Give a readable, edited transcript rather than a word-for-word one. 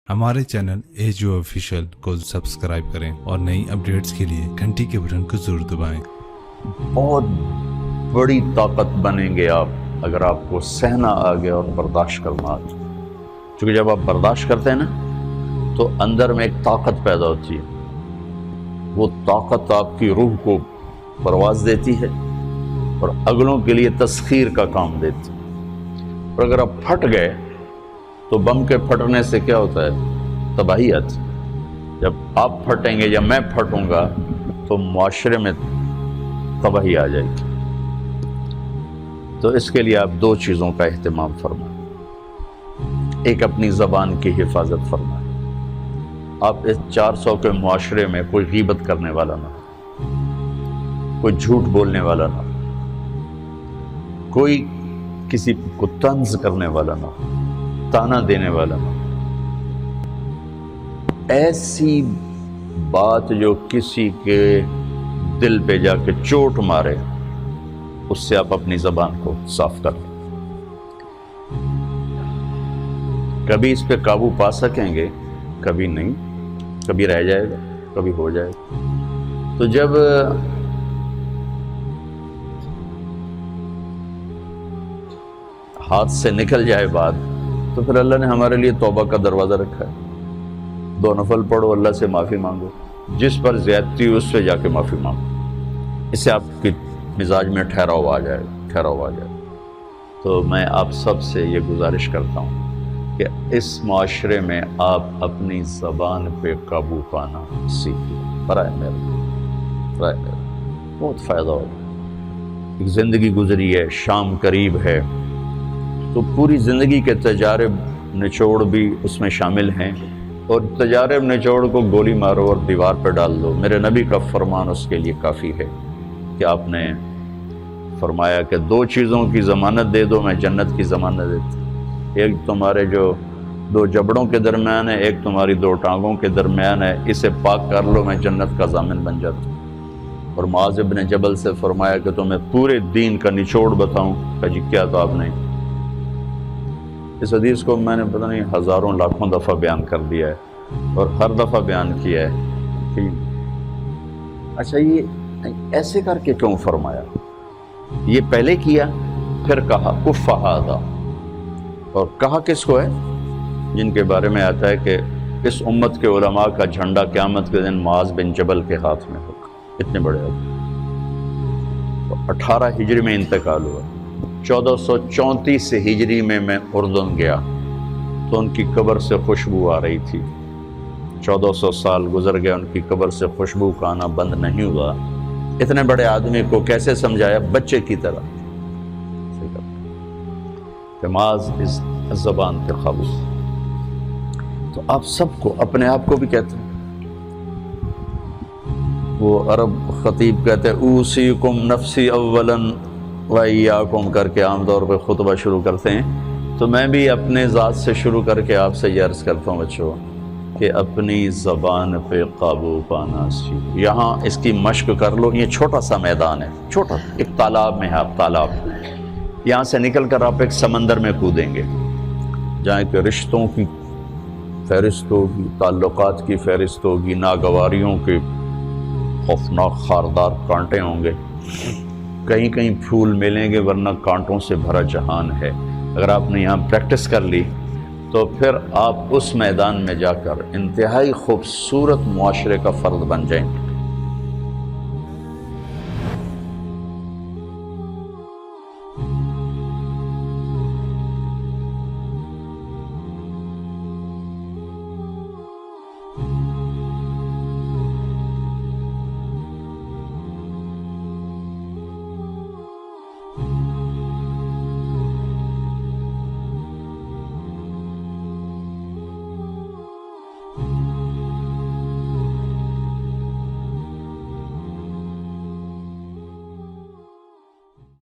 हमारे channel edu official को subscribe करें और नई अपडेट्स के लिए घंटी के बटन को जरूर दबाएं। बहुत बड़ी ताकत बनेंगे आप अगर आपको सहना आ गया और बर्दाश्त करना आ गया। क्योंकि जब आप बर्दाश्त करते हैं ना तो अंदर में एक ताकत पैदा होती है। वो ताकत आपकी रूह को परवाज़ देती है और अगलों के लिए तस्खीर का काम देती है। और अगर आप फट गए तो बम के फटने से क्या होता है? तबाही आती है। जब आप फटेंगे या मैं फटूंगा तो मुआशरे में तबाही आ जाएगी। तो इसके लिए आप दो चीज़ों का एहतमाम फरमाएं। एक, अपनी ज़बान की हिफाजत फरमाएं। आप इस 400 के मुआशरे में कोई गीबत करने वाला ना हो, कोई झूठ बोलने वाला ना हो, कोई किसी को तंज करने वाला ना हो, ताना देने वाला ना। ऐसी बात जो किसी के दिल पे जाके चोट मारे, उससे आप अपनी ज़बान को साफ कर लें। कभी इस पे काबू पा सकेंगे, कभी नहीं, कभी रह जाएगा, कभी हो जाएगा। तो जब हाथ से निकल जाए बात तो फिर अल्लाह ने हमारे लिए तौबा का दरवाज़ा रखा है। 2 नफल पढ़ो, अल्लाह से माफ़ी मांगो, जिस पर ज़्यादती हुई उससे जाके माफ़ी मांगो। इससे आपके मिजाज में ठहराव आ जाएगा। तो मैं आप सब से ये गुजारिश करता हूँ कि इस माशरे में आप अपनी ज़बान पे काबू पाना सीखिए। बराए मेरा बहुत फ़ायदा होगा। एक ज़िंदगी गुजरी है, शाम करीब है, तो पूरी ज़िंदगी के तजारब निचोड़ भी उसमें शामिल हैं। और तजारब निचोड़ को गोली मारो और दीवार पर डाल दो। मेरे नबी का फरमान उसके लिए काफ़ी है कि आपने फरमाया कि 2 चीज़ों की ज़मानत दे दो, मैं जन्नत की ज़मानत देती। एक तुम्हारे जो 2 जबड़ों के दरमियान है, एक तुम्हारी 2 टांगों के दरमियान है, इसे पाक कर लो, मैं जन्नत का ज़ामिन बन जाता। और मुआज़ इब्न जबल से फरमाया कि तुम्हें पूरे दीन का निचोड़ बताऊँ। कहा जी क्या? तो आपने इस हदीस को मैंने पता नहीं हज़ारों लाखों दफ़ा बयान कर दिया है और हर दफ़ा बयान किया है कि अच्छा ये ऐसे करके क्यों फरमाया। ये पहले किया, फिर कहा कुफ़ हादा। और कहा किसको है? जिनके बारे में आता है कि इस उम्मत के उलमा का झंडा क़यामत के दिन मुआज़ बिन जबल के हाथ में होगा। इतने बड़े तो 18 हिजरी में इंतकाल हुआ। 1434 हिजरी में मैं उर्दन गया तो उनकी कब्र से खुशबू आ रही थी। 1400 साल गुजर गया, उनकी कब्र से खुशबू का आना बंद नहीं हुआ। इतने बड़े आदमी को कैसे समझाया? बच्चे की तरह। नमाज इस ज़बान पे काबू। तो आप सबको, अपने आप को भी कहते हैं, वो अरब खतीब कहते हैं ऊसीकुम नफ्सी अव्वलन व इय्याकुम करके आमतौर पर खुतबा शुरू करते हैं। तो मैं भी अपने ज़ात से शुरू करके आपसे ये अर्ज़ करता हूँ बच्चों कि अपनी ज़बान पे काबू पाना सीखो। यहाँ इसकी मश्क कर लो। ये छोटा सा मैदान है, छोटा, एक तालाब में है आप, तालाब। यहाँ से निकल कर आप एक समंदर में कूदेंगे जहाँ के रिश्तों की फहरिस्त होगी, ताल्लुकात की फहरिस्त होगी, नागवारियों के खौफनाक खारदार कांटे होंगे, कहीं कहीं फूल मिलेंगे, वरना कांटों से भरा जहान है। अगर आपने यहाँ प्रैक्टिस कर ली तो फिर आप उस मैदान में जाकर इंतहाई खूबसूरत मुआशरे का फ़र्द बन जाएंगे।